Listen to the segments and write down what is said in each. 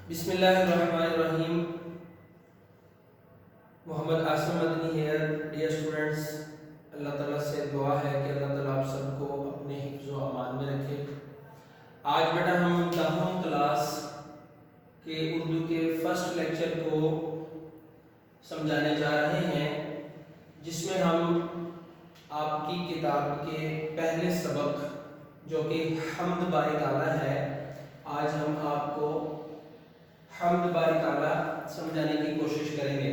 بسم اللہ الرحمن الرحیم. محمد آصم مدنی ہیئر. ڈیئر اسٹوڈنٹس، اللہ تعالیٰ سے دعا ہے کہ اللہ تعالیٰ آپ سب کو اپنے حفظ و امان میں رکھے. آج بیٹا ہم 10ویں کلاس کے اردو کے فرسٹ لیکچر کو سمجھانے جا رہے ہیں، جس میں ہم آپ کی کتاب کے پہلے سبق جو کہ حمد باری تعالیٰ ہے، آج ہم آپ کو حمد باری تعالیٰ سمجھانے کی کوشش کریں گے.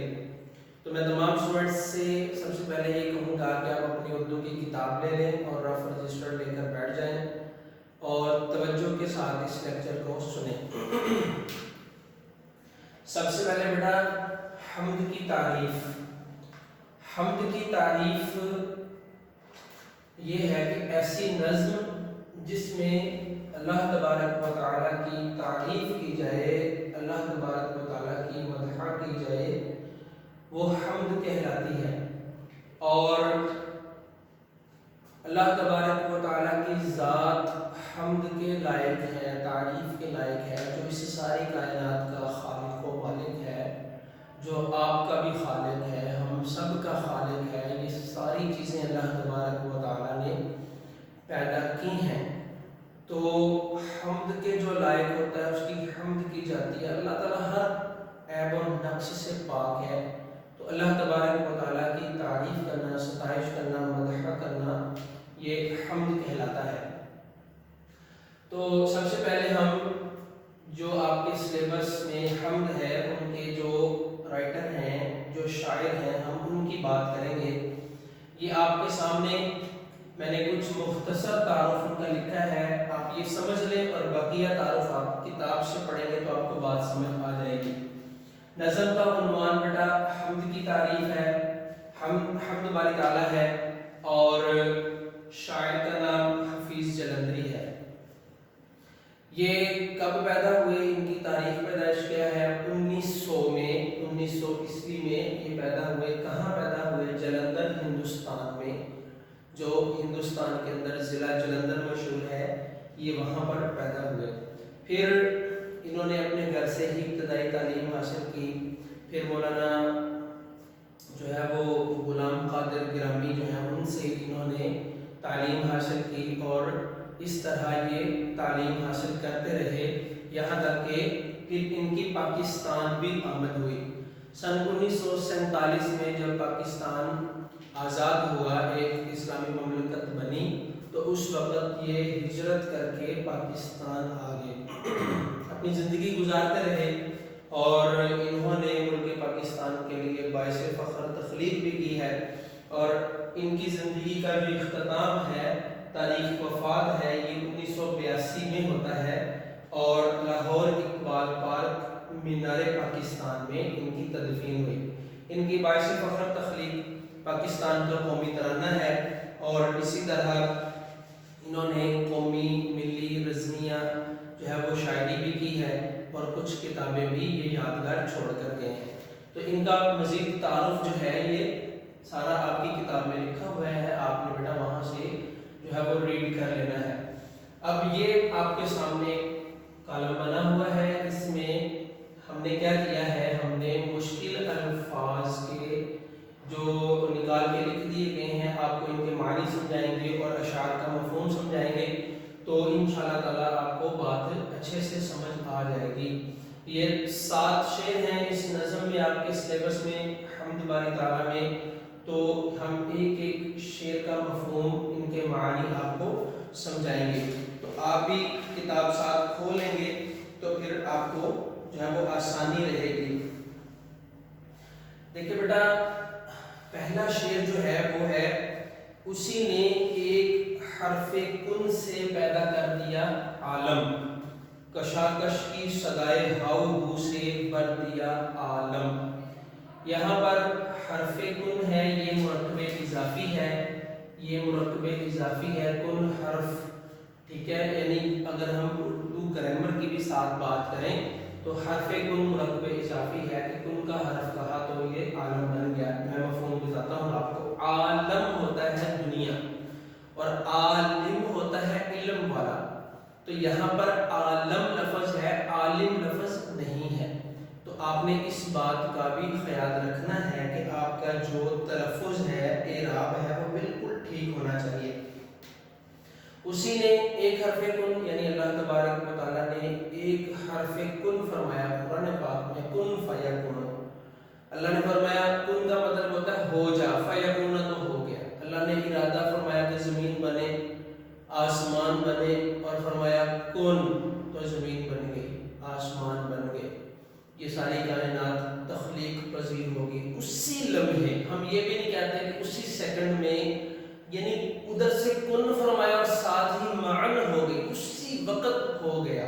تو میں تمام اسٹوڈنٹس سے سب سے پہلے یہ کہوں گا کہ آپ اپنی اردو کی کتاب لے لیں اور رف رجسٹر لے کر بیٹھ جائیں اور توجہ کے ساتھ اس لیکچر کو سنیں. سب سے پہلے بیٹا حمد کی تعریف. حمد کی تعریف یہ ہے کہ ایسی نظم جس میں اللہ تبارک و تعالیٰ کی تعریف کی جائے، اللہ تبارک و تعالیٰ کی مدح کی جائے، وہ حمد کہلاتی ہے. اور اللہ تبارک و تعالیٰ کی ذات حمد کے لائق ہے، تعریف کے لائق ہے، جو اس ساری کائنات کا خالق و مالک ہے، جو آپ کا بھی خالق ہے، ہم سب کا خالق ہے. یہ ساری چیزیں اللہ تبارک و تعالیٰ نے پیدا کی ہیں. تو حمد کے جو لائق ہوتا ہے اس کی حمد کی جاتی ہے. اللہ تعالیٰ ہر عیب و نقص سے پاک ہے. تو اللہ تبارک و تعالیٰ کی تعریف کرنا، ستائش کرنا، مدح کرنا، یہ حمد کہلاتا ہے. تو سب سے پہلے ہم جو آپ کے سلیبس میں حمد ہے، ان کے جو رائٹر ہیں، جو شاعر ہیں، ہم ان کی بات کریں گے. یہ آپ کے سامنے میں نے کچھ مختصر تعارف ان کا لکھا ہے، آپ یہ سمجھ لیں اور بقیہ تعارف آپ کتاب سے پڑھیں گے تو آپ کو بات سمجھ آ جائے گی. نظم کا عنوان بیٹا حمد کی تعریف ہے، حمد باری تعالیٰ ہے، اور شاعر کا نام حفیظ جلندری ہے. یہ کب پیدا ہوئے، ان کی تاریخ پیدائش کیا ہے؟ 1900 میں، 1900 عیسوی میں یہ پیدا ہوئے. کہاں پیدا ہوئے؟ جلندر، ہندوستان میں، جو ہندوستان کے اندر ضلع جلندر مشہور ہے، یہ وہاں پر پیدا ہوئے. پھر انہوں نے اپنے گھر سے ہی ابتدائی تعلیم حاصل کی. پھر مولانا جو ہے وہ غلام قادر گرامی جو ہیں، ان سے انہوں نے تعلیم حاصل کی، اور اس طرح یہ تعلیم حاصل کرتے رہے یہاں تک کہ پھر ان کی پاکستان بھی آمد ہوئی. سن 1947 میں جب پاکستان آزاد ہوا، ایک اسلامی مملکت بنی، تو اس وقت یہ ہجرت کر کے پاکستان آ گئے، اپنی زندگی گزارتے رہے، اور انہوں نے ملک پاکستان کے لیے باعث فخر تخلیق بھی کی ہے. اور ان کی زندگی کا جو اختتام ہے، تاریخ وفات ہے، یہ 1982 میں ہوتا ہے، اور لاہور اقبال پارک، مینار پاکستان میں ان کی تدفین ہوئی. ان کی باعث فخر تخلیق پاکستان کا قومی ترانہ ہے، اور اسی طرح انہوں نے قومی، ملی، رزمیہ جو ہے وہ شاعری بھی کی ہے، اور کچھ کتابیں بھی یہ یادگار چھوڑ کر گئے ہیں. تو ان کا مزید تعارف جو ہے یہ سارا آپ کی کتاب میں لکھا ہوا ہے، آپ نے بیٹا وہاں سے جو ہے وہ ریڈ کر لینا ہے. اب یہ آپ کے سامنے کالم بنا ہوا ہے، اس میں ہم نے کیا کیا ہے، ہم نے مشکل الفاظ کے جو نکال کے لکھ دیے گئے ہیں، آپ کو ان کے معنی سمجھائیں گے اور اشعار کا مفہوم سمجھائیں گے، تو انشاءاللہ تعالیٰ آپ کو بات اچھے سے سمجھ آ جائے گی. یہ 7 شعر ہیں اس نظم میں، آپ کے سلیبس میں حمد باری تعالیٰ میں. تو ہم ایک ایک شعر کا مفہوم، ان کے معنی آپ کو سمجھائیں گے. تو آپ بھی کتاب ساتھ کھولیں گے تو پھر آپ کو جو ہے وہ آسانی رہے گی. دیکھیں بیٹا، پہلا شعر جو ہے وہ ہے، اسی نے ایک حرف کن سے پیدا کر دیا عالم، کشاکش کی صدائے ہاؤ بو سے بر دیا عالم. یہاں پر حرف کن ہے، یہ مرکب اضافی ہے، یہ مرکب اضافی ہے، کن حرف، ٹھیک ہے. یعنی اگر ہم اردو گرامر کی بھی ساتھ بات کریں تو حرف کن مرکب اضافی ہے، کہ کن کا حرف کہا تو یہ عالم بن گیا. میں مفہوم بتاتا ہوں آپ کو. عالم ہوتا ہے دنیا، اور عالم ہوتا ہے علم والا. تو یہاں پر عالم لفظ ہے، عالم لفظ نہیں آپ نے اس بات کا بھی خیال رکھنا ہے کہ آپ کا جو تلفظ ہے، اعراب ہے، وہ بالکل ٹھیک ہونا چاہیے۔ اسی نے ایک حرف کن یعنی اللہ تبارک و تعالیٰ نے ایک حرف کن فرمایا قرآن پاک میں، کن فیکون۔ اللہ نے فرمایا کن کا مطلب ہوتا ہے ہو جا، فیکون تو ہو گیا۔ اللہ نے ارادہ فرمایا کہ زمین بنے، آسمان بنے، اور فرمایا کن تو زمین بن گئی، آسمان بن گئے۔ یہ ساری کائنات تخلیق پذیر ہوگی اسی لمحے۔ ہم یہ بھی نہیں کہتے کہ اسی سیکنڈ میں، یعنی ادھر سے کن فرمایا اور ساتھ ہی معن ہو گئی، اسی وقت ہو گیا،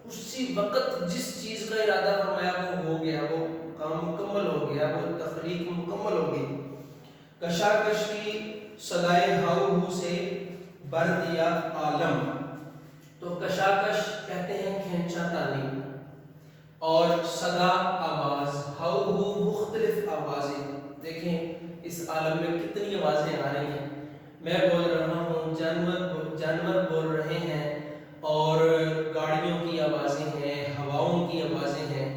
اسی وقت جس چیز کا ارادہ فرمایا وہ ہو گیا، وہ کام مکمل ہو گیا، وہ تخلیق مکمل ہو گئی۔ کشاکش کی صدائے ہاؤ ہو سے بھر دیا عالم۔ تو کشاکش کہتے ہیں کھینچا تانی، اور صدا آواز، ہاؤ ہو مختلف آوازیں۔ دیکھیں اس عالم میں کتنی آوازیں آ رہی ہیں، میں بول رہا ہوں، جانور بول رہے ہیں، اور گاڑیوں کی آوازیں ہیں، ہواؤں کی آوازیں ہیں۔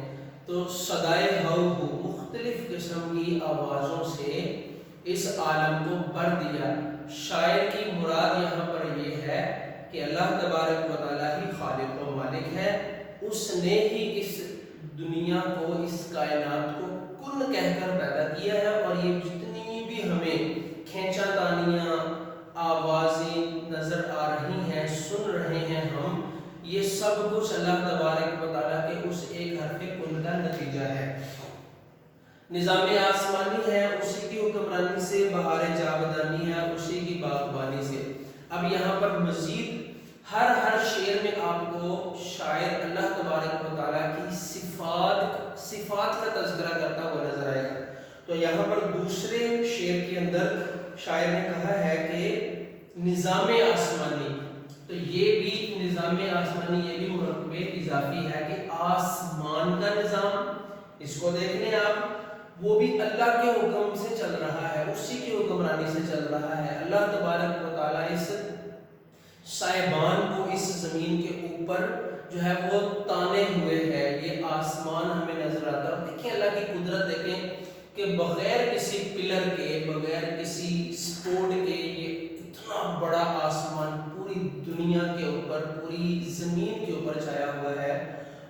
تو صدائے ہاؤ ہو مختلف قسم کی آوازوں سے اس عالم کو بھر دیا۔ شاعر کی مراد یہاں پر یہ ہے کہ اللہ تبارک و تعالیٰ ہی خالق و مالک ہے، اس نے ہی اس دنیا کو، اس کائنات کو کن کہہ کر پیدا کیا ہے، اور یہ جتنی بھی ہمیں کھینچا تانیاں آوازیں نظر آ رہی ہیں، سن رہے ہیں ہم، یہ سب کچھ اللہ تبارک و تعالیٰ کے اس ایک حرف کن کا نتیجہ ہے۔ نظام آسمانی ہے، اسی کی حکمرانی سے، بہار جاودانی ہے، اسی کی باغبانی سے۔ اب یہاں پر مزید ہر شعر میں آپ کو شاعر اللہ تبارک و تعالیٰ کی صفات کا تذکرہ کرتا ہوا نظر آئے گا۔ تو یہاں پر دوسرے شعر کے اندر شاعر نے کہا ہے کہ نظام آسمانی، تو یہ بھی نظام آسمانی، یہ بھی مرکب اضافی ہے کہ آسمان کا نظام، اس کو دیکھ لیں آپ، وہ بھی اللہ کے حکم سے چل رہا ہے، اسی کی حکمرانی سے چل رہا ہے۔ اللہ تبارک و تعالیٰ اس سائبان کو اس زمین کے اوپر جو ہے وہ تانے ہوئے ہے، یہ آسمان ہمیں نظر آتا ہے۔ دیکھیں اللہ کی قدرت، دیکھیں کہ بغیر کسی پلر کے، بغیر کسی سپورٹ کے، یہ اتنا بڑا آسمان پوری دنیا کے اوپر، پوری زمین کے اوپر چھایا ہوا ہے،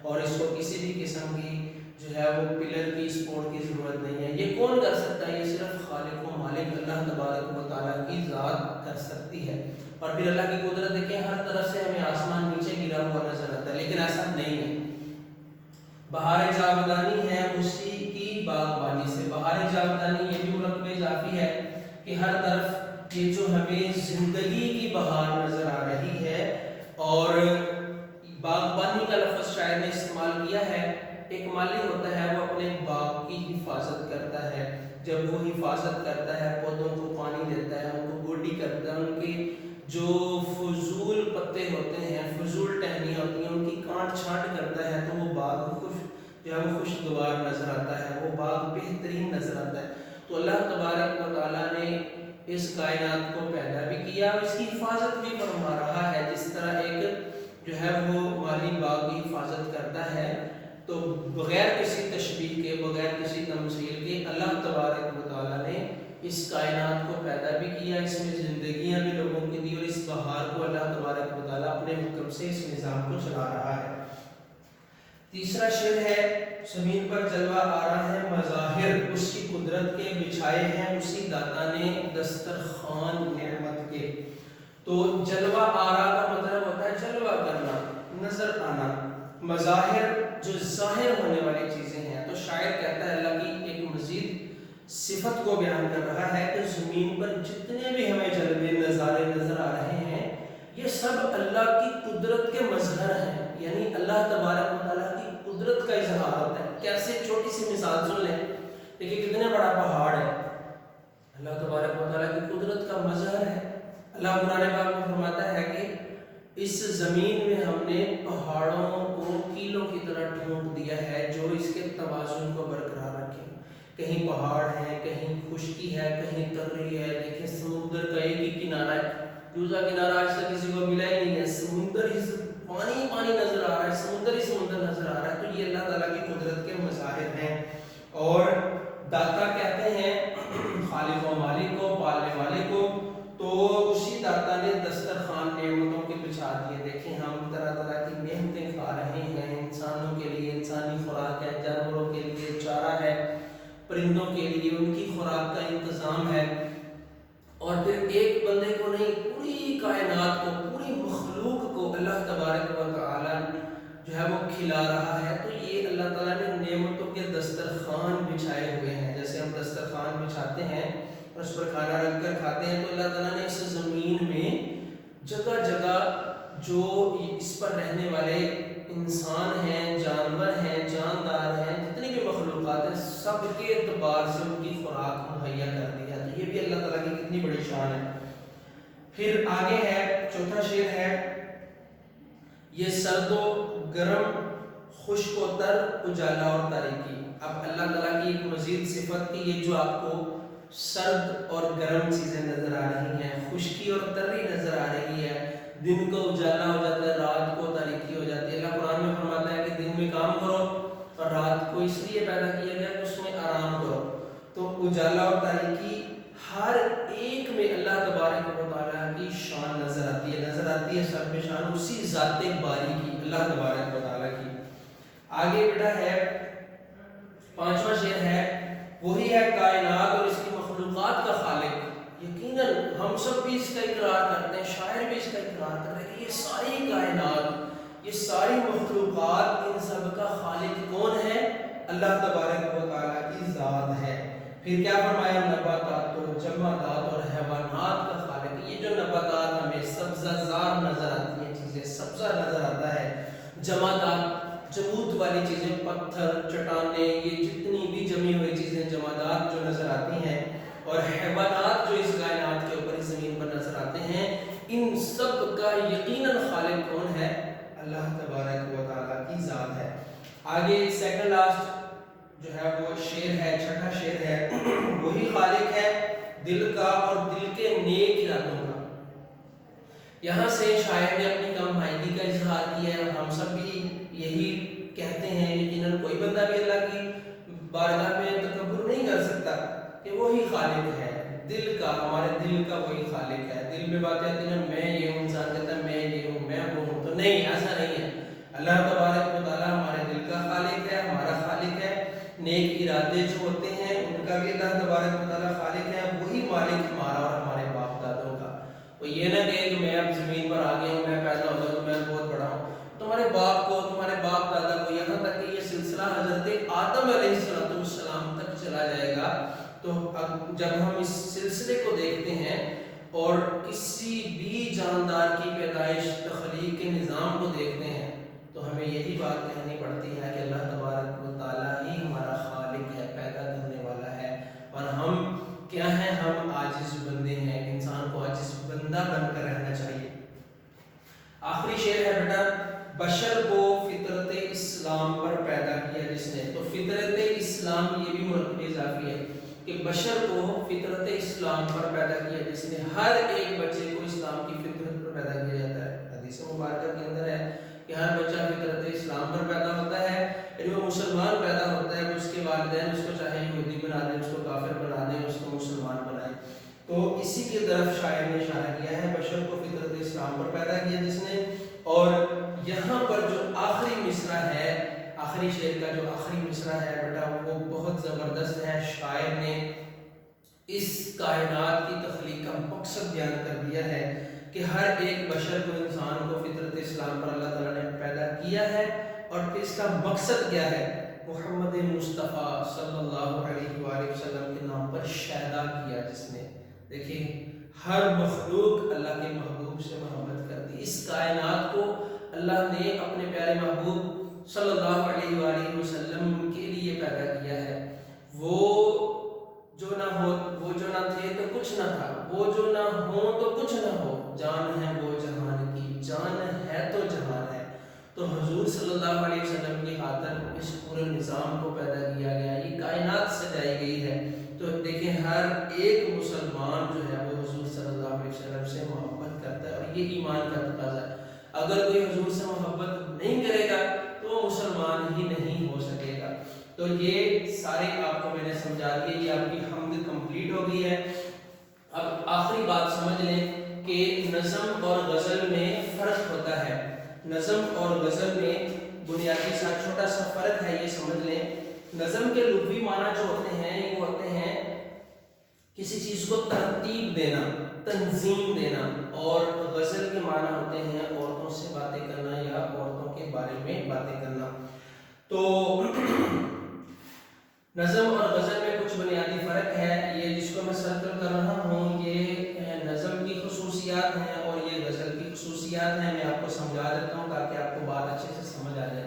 اور اس کو کسی بھی قسم کی جو ہے وہ پلر کی، سپورٹ کی ضرورت نہیں ہے۔ یہ کون کر سکتا ہے؟ یہ صرف خالق و مالک اللہ تبارک و تعالیٰ کی ذات کر سکتی ہے۔ اور پھر اللہ کی قدرت دیکھیں، ہر طرف سے ہمیں آسمان نیچے گرا ہوا نظر آتا ہے، لیکن ایسا نہیں ہے۔ بہار جاودانی ہے، اسی کی باغبانی سے۔ بہار جاودانی یہ بھی مرکب اضافی ہے کہ ہر طرف یہ جو ہمیں زندگی کی بہار نظر آ رہی ہے، اور باغبانی کا لفظ شاعر نے استعمال کیا ہے۔ ایک مالی ہوتا ہے، وہ اپنے باغ کی حفاظت کرتا ہے، جب وہ حفاظت کرتا ہے، پودوں کو پانی دیتا ہے، ان کو گوڈی کرتا ہے، ان کی جو فضول پتے ہوتے ہیں، فضول ٹہنیاں ہوتی ہیں، ان کی کاٹ چھانٹ کرتا ہے، تو وہ باغ جو ہے وہ خوشگوار نظر آتا ہے، وہ باغ بہترین نظر آتا ہے۔ تو اللہ تبارک و تعالیٰ نے اس کائنات کو پیدا بھی کیا اور اس کی حفاظت بھی فرما رہا ہے، جس طرح ایک جو ہے وہ مالی باغ کی حفاظت کرتا ہے، تو بغیر کسی تشبیہ کے، بغیر کسی تمثیل کے، اللہ تبارک و تعالیٰ نے اس کائنات کو پیدا بھی کیا، اس میں زندگیاں بھی لوگوں کی دی، اور اس بہار کو اللہ تبارک و تعالیٰ اپنے حکم سے اس نظام کو چلا رہا ہے۔ تیسرا شعر ہے، زمین پر جلوہ آرا ہے مظاہر اس کی قدرت کے، بچھائے ہیں اسی داتا نے دسترخوان نعمت کے۔ تو جلوہ آرا کا مطلب ہوتا ہے جلوہ کرنا، نظر آنا، مظاہر جو ظاہر ہونے والی چیزیں ہیں۔ تو شاعر کہتا ہے، اللہ کی ایک مزید صفت کو بیان کر رہا ہے کہ زمین پر جتنے بھی ہمیں جلوے نظارے نظر آ رہے ہیں، یہ سب اللہ کی قدرت کے مظہر ہیں، یعنی اللہ تبارک و تعالیٰ کی قدرت کا اظہار ہوتا ہے۔ کیسے؟ چھوٹی سی مثال سن لیں، دیکھیں کتنا بڑا پہاڑ ہے، اللہ تبارک و تعالیٰ کی قدرت کا مظہر ہے۔ اللہ قرآن پاک میں فرماتا ہے کہ اس زمین میں ہم نے پہاڑوں کو کیلوں کی طرح ڈھونڈ دیا ہے، جو اس کے توازن کو برقرار رکھے۔ کہیں پہاڑ ہے، کہیں خشکی ہے، کہیں تری ہے، دیکھیں سمندر کا ایک ہی کنارہ ہے، دوسرا کنارہ آج تک کسی کو ملا ہی نہیں ہے، سمندر ہی پانی پانی نظر آ رہا ہے، سمندر ہی سمندر نظر آ رہا ہے، تو یہ اللہ تعالیٰ کی قدرت کے مظاہر ہیں۔ اور داتا کہتے ہیں خالق و مالک کو، پالنے والے کو، تو اسی داتا نے دسترخوان نعمتوں کے بچھا دیے۔ دیکھیں ہم طرح طرح کی نعمتیں کھا رہے ہیں، انسانوں کے لیے انسانی خوراک ہے، جانوروں کے لیے چارہ ہے، پرندوں کے لیے ان کی خوراک کا انتظام ہے، اور پھر ایک بندے کو نہیں، پوری کائنات کو، پوری مخلوق کو اللہ تبارک و تعالیٰ جو ہے وہ کھلا رہا ہے۔ تو یہ اللہ تعالیٰ نے نعمتوں کے دسترخوان بچھائے ہوئے ہیں۔ جیسے ہم دسترخوان بچھاتے ہیں اور اس پر کھانا رکھ کر کھاتے ہیں، تو اللہ تعالیٰ نے اس زمین میں جگہ جگہ جو اس پر رہنے والے انسان ہیں، جانور ہیں، جاندار ہیں، جتنی بھی مخلوقات ہیں، سب کے اعتبار سے ان کی خوراک مہیا کر دی ہے۔ تو یہ بھی اللہ تعالیٰ کی کتنی بڑی شان ہے۔ پھر آگے ہے چوتھا شعر ہے، یہ سرد و گرم، خشک و تر، اجالا اور تاریکی۔ اب اللہ تعالیٰ کی ایک مزید صفت کی، یہ جو آپ کو سرد اور گرم چیزیں نظر آ رہی ہیں، خشکی اور تری نظر آ رہی ہے، دن کو اجالا ہو جاتا ہے، رات کو تاریکی ہو جاتی ہے۔ اللہ قرآن میں فرماتا ہے کہ دن میں کام کرو اور رات کو اس لیے پیدا کیا گیا کہ اس میں آرام کرو۔ تو اجالا اور تاریکی ہر ایک میں اللہ تبارک و تعالیٰ کی شان نظر آتی ہے، نظر آتی ہے سب میں شان اسی ذات باری کی، اللہ تبارک و تعالیٰ کی۔ آگے بیٹا ہے پانچواں شعر ہے، وہی ہے کائنات اور اس کی مخلوقات کا خالق۔ یقیناً ہم سب بھی اس کا اقرار کرتے ہیں، شاعر بھی اس کا اقرار کر رہے ہیں کہ یہ ساری کائنات، یہ ساری مخلوقات، ان سب کا خالق کون ہے؟ اللہ تبارک و تعالیٰ کی ذات ہے۔ پھر کیا فرمایا، نباتات اور جمادات اور حیوانات کا خالق۔ یہ جو نباتات ہمیں سبزہ زار نظر آتی ہیں چیزیں، سبزہ نظر آتا ہے، جمادات جمود والی چیزیں، پتھر، چٹانیں، یہ جتنی بھی جمی ہوئی چیزیں جمادات جو نظر آتی ہیں، اور حیوانات جو اس کائنات کے اوپر اس زمین پر نظر آتے ہیں، ان سب کا یقیناً خالق کون ہے؟ اللہ تبارک و تعالیٰ کی ذات ہے۔ آگے سیکنڈ لاسٹ جو ہے وہ شعر ہے، چھٹا شعر ہے، وہی خالق ہے دل کا اور دل کے نیک ارادوں کا۔ یہاں سے شاعر نے اپنی کم مائگی کا اظہار کیا ہے، اور ہم سب بھی یہی کہتے ہیں۔ یقیناً کوئی بندہ بھی اللہ کی بارگاہ میں تکبر نہیں کر سکتا کہ وہی خالق ہے دل کا، ہمارے دل کا وہی خالق ہے۔ دل میں بات آتی ہے نا، میں یہ ہوں، انسان کہتا ہے میں یہ ہوں، میں وہ ہوں، تو نہیں، ایسا نہیں ہے۔ اللہ تبارک و تعالیٰ ہمارے دل کا خالق ہے، ہمارا خالق ہے۔ نیک ارادے جو ہوتے ہیں ان کا بھی اللہ تبارک و تعالیٰ خالق ہے، وہی مالک ہمارا اور ہمارے باپ دادوں کا۔ وہ یہ نہ کہے کہ میں اب زمین پر آ گیا ہوں، میں پیدا ہو گیا، میں بہت بڑا ہوں۔ تمہارے باپ کو، تمہارے باپ دادا کو، یہاں تک کہ یہ سلسلہ حضرت آدم علیہ السلام تک چلا جائے گا۔ تو جب ہم اس سلسلے کو دیکھتے ہیں اور کسی بھی جاندار کی پیدائش، تخلیق کے نظام کو دیکھتے ہیں، تو ہمیں یہی بات کہنی پڑتی ہے کہ اللہ تبارک و تعالیٰ ہی ہمارا خالق ہے، پیدا کرنے والا ہے، اور ہم کیا ہیں؟ ہم عاجز بندے ہیں۔ انسان کو عاجز بندہ بن کر رہنا چاہیے۔ آخری شعر ہے بیٹا، بشر کو فطرت اسلام پر پیدا کیا جس نے۔ تو فطرت اسلام یہ بھی مرکب اضافی ہے کہ بشر کو فطرت اسلام پر پیدا کیا جس نے۔ ہر ایک بچے کو اسلام کی فطرت پر پیدا کیا جاتا ہے۔ حدیث مبارکہ کے اندر ہے کہ ہر بچہ فطرت اسلام پر پیدا ہوتا ہے، یعنی وہ مسلمان پیدا ہوتا ہے، اس کے والدین اس کو چاہے یہودی بنا دیں، اس کو کافر بنا دیں، اس کو مسلمان بنائیں۔ تو اسی کی طرف شاعر نے اشارہ کیا ہے، بشر کو فطرت اسلام پر پیدا کیا جس نے۔ اور یہاں پر جو آخری مصرع ہے، آخری شعر کا جو آخری مصرع ہے بیٹا، وہ بہت زبردست ہے۔ شاعر نے اس کائنات کی تخلیق کا مقصد بیان کر دیا ہے کہ ہر ایک بشر کو، انسان کو فطرت اسلام پر اللہ تعالیٰ نے پیدا کیا ہے، اور پھر اس کا مقصد کیا ہے؟ محمد مصطفیٰ صلی اللہ علیہ وآلہ وسلم کے نام پر شیدا کیا جس نے۔ دیکھیں ہر مخلوق اللہ کے محبوب سے محبت کرتی۔ اس کائنات کو اللہ نے اپنے پیارے محبوب صلی اللہ علیہ وآلہ وسلم کے لیے پیدا کیا ہے۔ وہ جو نہ ہو، وہ جو نہ تھے تو کچھ نہ تھا، وہ جو نہ ہو تو کچھ نہ ہو، جان ہے وہ جہان کی، جان ہے تو جہان ہے۔ تو حضور صلی اللہ علیہ وسلم کی خاطر اس پورے نظام کو پیدا کیا گیا، یہ کائنات سجائی گئی ہے۔ تو دیکھیں ہر ایک مسلمان جو ہے وہ حضور صلی اللہ علیہ وسلم سے محبت کرتا ہے، اور یہ ایمان کا تقاضا ہے۔ اگر کوئی حضور سے محبت نہیں کرے گا تو وہ مسلمان ہی نہیں ہو سکے گا۔ تو یہ سارے آپ کو میں نے سمجھا دیے، یہ آپ کی حمد کمپلیٹ ہو گئی ہے۔ اب آخری بات سمجھ لیں کہ نظم اور غزل میں فرق ہوتا ہے۔ نظم اور غزل میں بنیادی سا چھوٹا سا فرق ہے، یہ سمجھ لیں۔ نظم کے لغوی معنی جو ہوتے ہیں وہ ہوتے ہیں کسی چیز کو ترتیب دینا، تنظیم دینا، اور غزل کے معنی ہوتے ہیں عورتوں سے باتیں کرنا یا عورتوں کے بارے میں باتیں کرنا۔ تو نظم اور غزل میں کچھ بنیادی فرق ہے، یہ جس کو میں سرکل کر رہا ہوں یہ نظم کی خصوصیات ہیں اور یہ غزل کی خصوصیات ہیں۔ میں آپ کو سمجھا دیتا ہوں تاکہ آپ کو بات اچھے سے سمجھ آ جائے۔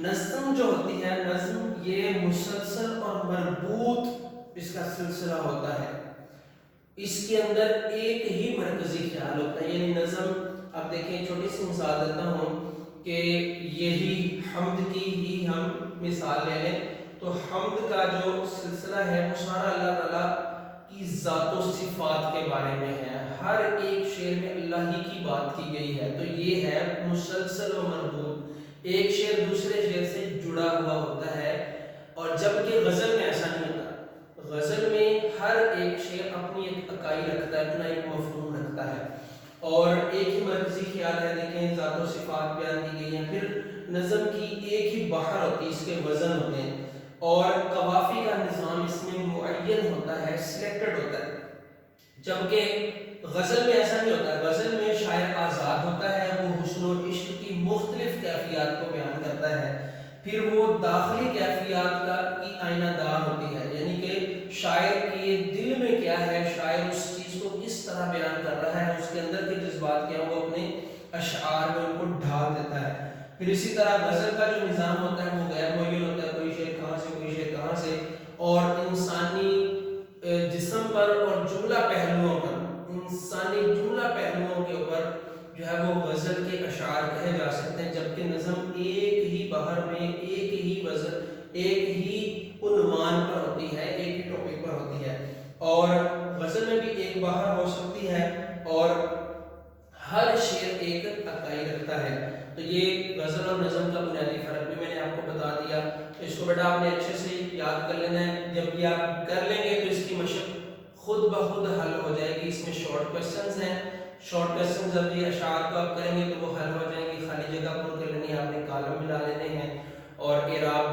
نظم جو ہوتی ہے، نظم یہ مسلسل اور مربوط اس کا سلسلہ ہوتا ہے، اس کے اندر ایک ہی مرکزی خیال ہوتا ہے، یعنی نظم۔ اب دیکھیں چھوٹی سی مثال دیتا ہوں کہ یہی حمد کی ہی ہم مثال لے لیں تو حمد کا جو سلسلہ ہے وہ سارا اللہ تعالیٰ کی ذات و صفات کے بارے میں ہے، ہر ایک شعر میں اللہ ہی کی بات کی گئی ہے، تو یہ ہے مسلسل و مربوط، ایک شعر دوسرے شعر سے جڑا ہوا ہوتا ہے۔ اور جبکہ غزل میں ایسا نہیں ہوتا، غزل میں ہر ایک شعر اپنی ایک اکائی رکھتا ہے، اپنا ایک مفہوم رکھتا ہے اور ایک ہی مرکزی خیال ہے۔ دیکھیں ذات و صفات بیان کی گئی ہیں، پھر نظم کی ایک ہی بحر ہوتی ہے، اس کے وزن ہوتے ہیں اور قوافی کا نظام اس میں معین ہوتا ہے، سلیکٹڈ ہوتا ہے۔ جبکہ غزل میں ایسا نہیں ہوتا، غزل میں شاعر آزاد ہوتا ہے، وہ حسن و عشق کی مختلف کیفیات کو بیان کرتا ہے، پھر وہ داخلی کیفیات کی آئینہ دار ہوتی ہے، یعنی کہ شاعر کے دل میں کیا ہے، شاعر اس چیز کو کس طرح بیان کر رہا ہے، اس کے اندر کے جذبات کیا وہ اپنے اشعار میں ان کو ڈھال دیتا ہے۔ پھر اسی طرح غزل کا جو نظام ہوتا ہے وہ غیر معین ہوتا ہے، کوئی شعر کہاں سے کوئی شعر کہاں سے، اور انسانی جسم پر اور جملہ پہلوؤں پر، انسانی جملہ پہلوؤں کے اوپر جو ہے وہ غزل کے اشعار کہے جا سکتے ہیں، جبکہ نظم ایک ہی بحر میں ایک ہی وزن، ایک ہی عنوان پر ہوتی ہے، ایک ہی ٹاپک پر ہوتی ہے۔ اور غزل میں بھی ایک بحر ہو سکتی ہے اور ہر شعر ایک اکائی رکھتا ہے۔ تو یہ غزل اور نظم کا بنیادی فرق بھی میں نے آپ کو بتا دیا، تو اس کو بیٹا آپ نے اچھے سے یاد کر لینا ہے۔ جب یہ آپ کر لیں گے تو اس کی مشق خود بخود حل ہو جائے گی۔ اس میں شارٹ کوسچنز ہیں، شارٹ کوسچنز جب یہ اشعار کو آپ کریں گے تو وہ حل ہو جائیں گے، خالی جگہ پر کر لینی ہے، آپ نے کالم ملا لینے ہیں اور اعراب